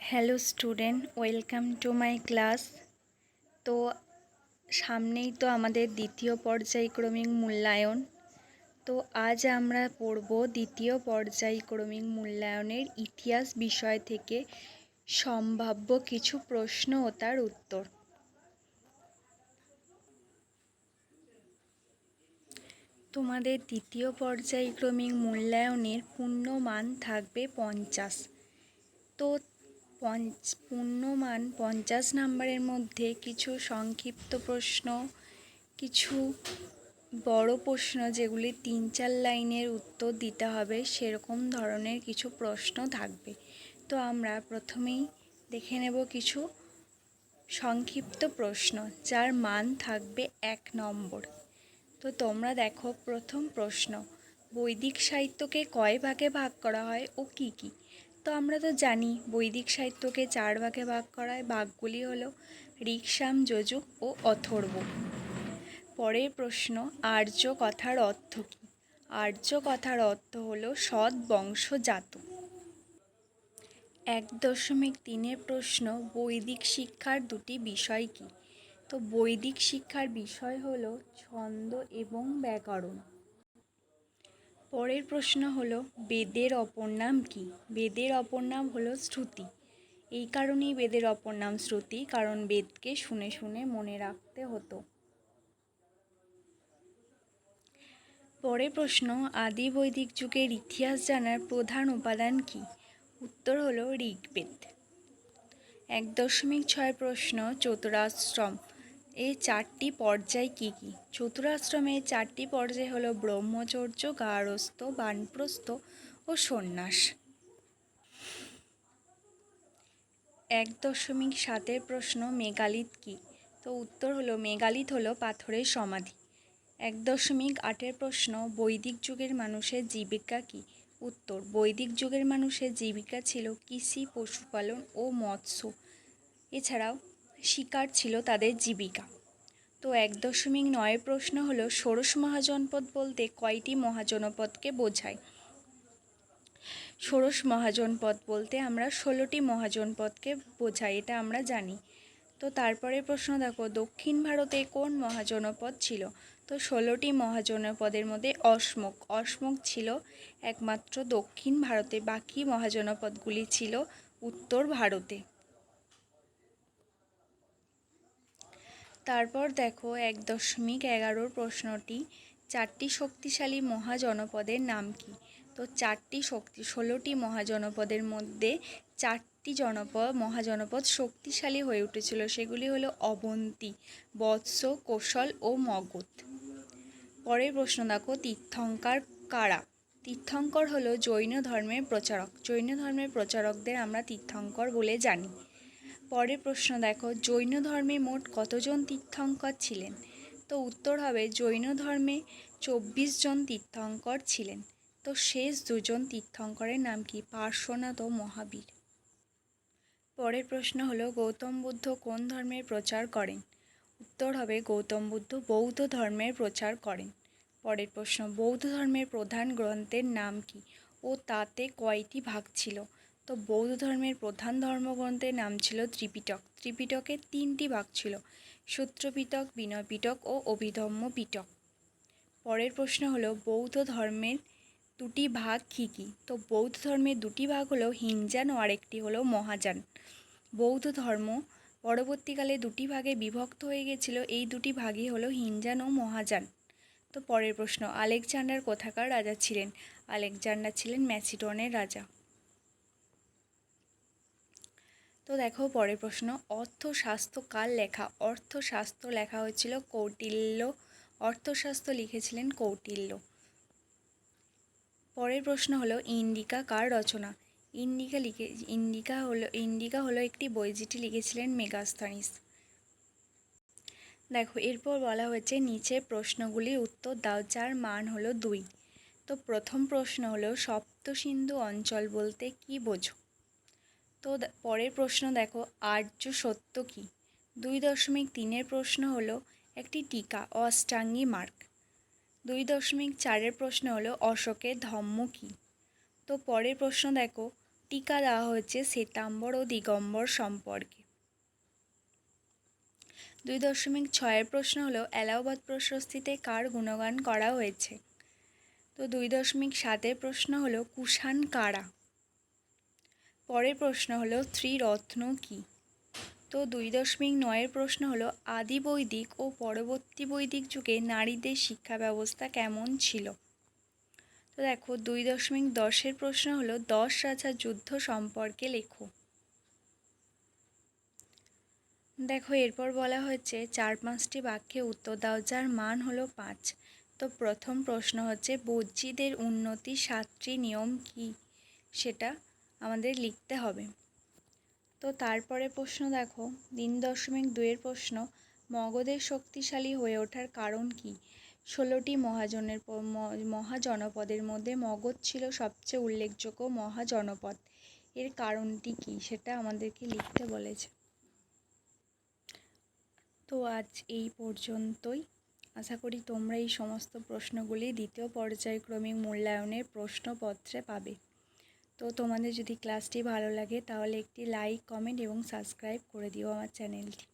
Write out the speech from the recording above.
Hello student, welcome to my class. তো সামনেই তো আমাদের দ্বিতীয় পর্যায়ক্রমিক মূল্যায়ন। তো আজ আমরা পড়ব দ্বিতীয় পর্যায়ক্রমিক মূল্যায়নের ইতিহাস বিষয় থেকে সম্ভাব্য কিছু প্রশ্ন ও তার উত্তর। তোমাদের দ্বিতীয় পর্যায়ক্রমিক মূল্যায়নের পূর্ণমান থাকবে 50। তো পূর্ণমান 50 নাম্বারের মধ্যে কিছু সংক্ষিপ্ত প্রশ্ন, কিছু বড় প্রশ্ন যেগুলি 3-4 লাইনের উত্তর দিতে হবে, সেরকম ধরনের কিছু প্রশ্ন থাকবে। তো আমরা প্রথমেই দেখে নেব কিছু সংক্ষিপ্ত প্রশ্ন যার মান থাকবে 1 নম্বর। তো তোমরা দেখো, প্রথম প্রশ্ন, বৈদিক সাহিত্যকে কয় ভাগে ভাগ করা হয় ও কি কি? তো আমরা তো জানি বৈদিক সাহিত্যকে 4 ভাগে ভাগ করা হয়। ভাগগুলি হলো ঋক, সাম, যজুঃ ও অথর্ব। পরের প্রশ্ন, আর্য কথার অর্থ কী? আর্য কথার অর্থ হলো সৎ বংশজাত। 1.3 প্রশ্ন, বৈদিক শিক্ষার দুটি বিষয় কী? তো বৈদিক শিক্ষার বিষয় হলো ছন্দ এবং ব্যাকরণ। পরের প্রশ্ন হলো বেদের অপর নাম কী? বেদের অপর নাম হলো শ্রুতি। এই কারণেই বেদের অপর নাম শ্রুতি, কারণ বেদকে শুনে শুনে মনে রাখতে হতো। পরের প্রশ্ন, আদি বৈদিক যুগের ইতিহাস জানার প্রধান উপাদান কী? উত্তর হলো ঋগ্বেদ। 1.6 প্রশ্ন, চতুরাশ্রম এই 4টি পর্যায় কী কী? চতুরাশ্রমের 4টি পর্যায় হলো ব্রহ্মচর্য, গার্হস্থ্য, বানপ্রস্থ ও সন্ন্যাস। 1.7 প্রশ্ন, মেগালিথ কী? তো উত্তর হলো মেগালিথ হলো পাথরের সমাধি। 1.8 প্রশ্ন, বৈদিক যুগের মানুষের জীবিকা কী? উত্তর, বৈদিক যুগের মানুষের জীবিকা ছিল কৃষি, পশুপালন ও মৎস্য। এছাড়াও শিকার ছিল তাদের জীবিকা। তো 1.9 প্রশ্ন হলো ষোড়শ মহাজনপদ বলতে কয়টি মহাজনপদকে বোঝায়? ষোড়শ মহাজনপদ বলতে আমরা 16টি মহাজনপদকে বোঝাই, এটা আমরা জানি। তো তারপরে প্রশ্ন দেখো, দক্ষিণ ভারতে কোন মহাজনপদ ছিল? তো 16টি মহাজনপদের মধ্যে অসমক ছিল একমাত্র দক্ষিণ ভারতে, বাকি মহাজনপদগুলি ছিল উত্তর ভারতে। তারপর দেখো 1.11 প্রশ্নটি, 4টি শক্তিশালী মহাজনপদের নাম কি? তো 16টি মহাজনপদের মধ্যে 4টি মহাজনপদ শক্তিশালী হয়ে উঠেছিল, সেগুলি হলো অবন্তী, বৎস, কোশল ও মগধ। পরের প্রশ্ন দেখো, তীর্থঙ্কর কারা? তীর্থঙ্কর হলো জৈন ধর্মের প্রচারক। জৈন ধর্মের প্রচারকদের আমরা তীর্থঙ্কর বলে জানি। পরের প্রশ্ন দেখো, জৈন ধর্মে মোট কতজন তীর্থঙ্কর ছিলেন? তো উত্তর হবে জৈন ধর্মে 24 জন তীর্থঙ্কর ছিলেন। তো শেষ 2 জন তীর্থঙ্করের নাম কি? পার্শ্বনাথ ও মহাবীর। পরের প্রশ্ন হলো গৌতম বুদ্ধ কোন ধর্মের প্রচার করেন? উত্তর হবে গৌতম বুদ্ধ বৌদ্ধ ধর্মের প্রচার করেন। পরের প্রশ্ন, বৌদ্ধ ধর্মের প্রধান গ্রন্থের নাম কি ও তাতে কয়টি ভাগ ছিল? তো বৌদ্ধ ধর্মের প্রধান ধর্মগ্রন্থের নাম ছিল ত্রিপিটক। ত্রিপিটকের 3টি ভাগ ছিল, সূত্র পিটক, বিনয় পিটক ও অভিধম্ম পিটক। পরের প্রশ্ন হলো বৌদ্ধ ধর্মের 2টি ভাগ কী কী? তো বৌদ্ধ ধর্মের 2টি ভাগ হলো হিনযান ও আরেকটি হলো মহাযান। বৌদ্ধ ধর্ম পরবর্তীকালে 2টি ভাগে বিভক্ত হয়ে গেছিল, এই 2টি ভাগই হলো হিনযান ও মহাযান। তো পরের প্রশ্ন, আলেকজান্ডার কোথাকার রাজা ছিলেন? আলেকজান্ডার ছিলেন ম্যাসিডনের রাজা। তো দেখো পরের প্রশ্ন, অর্থশাস্ত্র কার লেখা? অর্থশাস্ত্র লেখা হয়েছিল কৌটিল্য। অর্থশাস্ত্র লিখেছিলেন কৌটিল্য। পরের প্রশ্ন হলো ইন্ডিকা কার রচনা? ইন্ডিকা হলো একটি বই যেটি লিখেছিলেন মেগাস্থানিস। দেখো এরপর বলা হয়েছে নিচে প্রশ্নগুলির উত্তর দাও যার মান হলো 2। তো প্রথম প্রশ্ন হলো সপ্তসিন্ধু অঞ্চল বলতে কি বোঝো? তো পরের প্রশ্ন দেখো, আর্য সত্য কি? 2.3 প্রশ্ন হলো একটি টিকা অষ্টাঙ্গী মার্গ। 2.4 প্রশ্ন হলো অশোকের ধম্ম কি? তো পরের প্রশ্ন দেখো, টিকা দেওয়া হচ্ছে শ্বেতাম্বর ও দিগম্বর সম্পর্কে। 2.6 প্রশ্ন হলো এলাহাবাদ প্রশস্তিতে কার গুণগান করা হয়েছে? তো 2.7 প্রশ্ন হলো কুষাণ কারা? পরের প্রশ্ন হলো ত্রিরত্ন কী? তো 2.9 প্রশ্ন হলো আদি বৈদিক ও পরবর্তী বৈদিক যুগে নারীদের শিক্ষা ব্যবস্থা কেমন ছিল? তো দেখো 2.10 প্রশ্ন হলো 10 রাজার যুদ্ধ সম্পর্কে লেখো। দেখো এরপর বলা হচ্ছে 4-5টি বাক্যে উত্তর দাও যার মান হলো 5। তো প্রথম প্রশ্ন হচ্ছে বজ্জীদের উন্নতি 7টি নিয়ম কি? সেটা আমাদের লিখতে হবে। তো তারপরে প্রশ্ন দেখো 3.2 প্রশ্ন মগধের শক্তিশালী হয়ে ওঠার কারণ কি? 16টি মহাজনপদের মধ্যে মগধ ছিল সবচেয়ে উল্লেখযোগ্য মহাজনপদ। এর কারণটি কি সেটা আমাদেরকে লিখতে বলেছে। তো আজ এই পর্যন্তই। আশা করি তোমরা এই সমস্ত প্রশ্নগুলি দ্বিতীয় পর্যায়ক্রমিক মূল্যায়নের প্রশ্নপত্রে পাবে। তো তোমাদের যদি ক্লাসটি ভালো লাগে তাহলে একটি লাইক, কমেন্ট এবং সাবস্ক্রাইব করে দিও আমার চ্যানেলটি।